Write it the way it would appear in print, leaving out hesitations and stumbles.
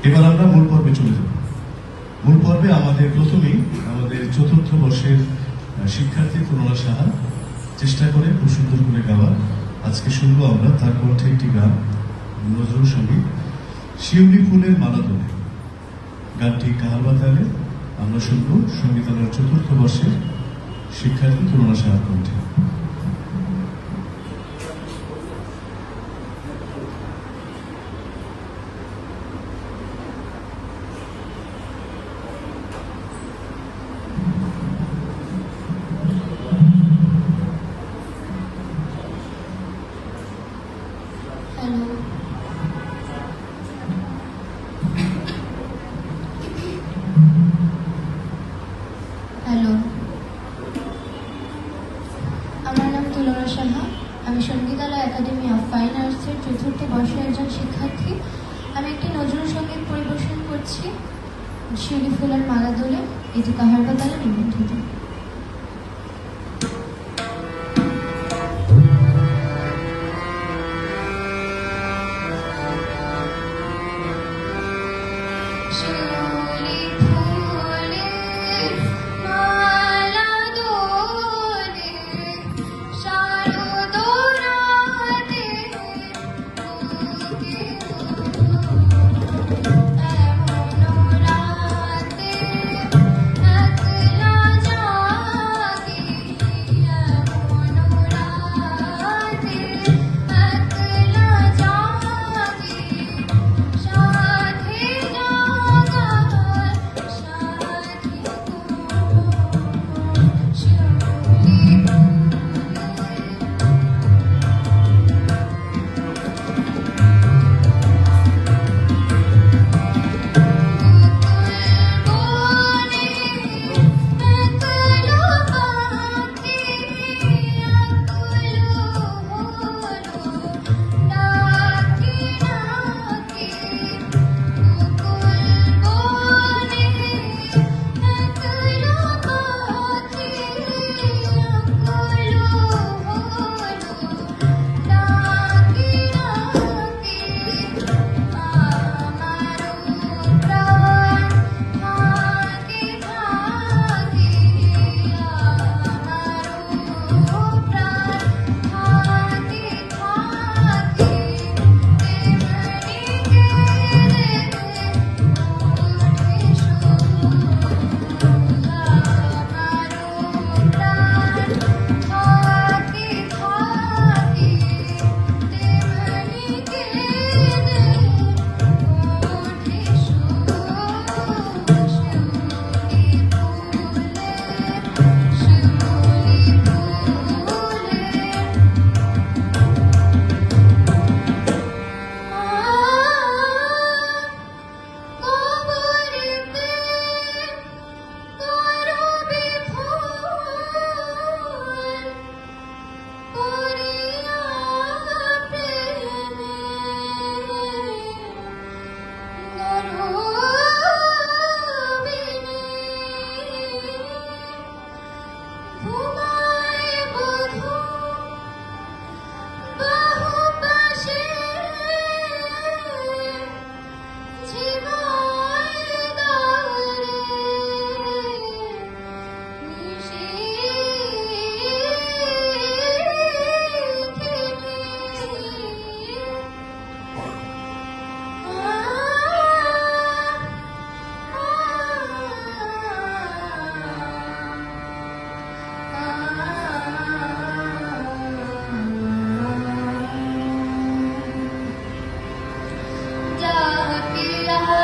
এবার আমরা মূল পর্বে চলে যাব। মূল পর্বে আমাদের প্রথমেই আমাদের চতুর্থ বর্ষের শিক্ষার্থী তরুণা সাহা চেষ্টা করে খুব সুন্দর করে গাওয়া। আজকে শুনবো আমরা তার কণ্ঠে একটি গান, নজরুল সঙ্গীত শিউলি ফুলের মালা তোলে। গানটি কাহার বাতালে আমরা শুনবো সঙ্গীতালয়ের চতুর্থ বর্ষের শিক্ষার্থী তরুণা সাহার কণ্ঠে। হ্যালো, আমার নাম তুলনা সাহা। আমি সঙ্গীতালয় একাডেমি অফ ফাইন আর্টসের চতুর্থ বর্ষের একজন শিক্ষার্থী। আমি একটি নজরুল সঙ্গীত পরিবেশন করছি, শিউলি ফুলের মালা দোলে। এটি কাহার বাতালে নিবন্ধিত। Yeah.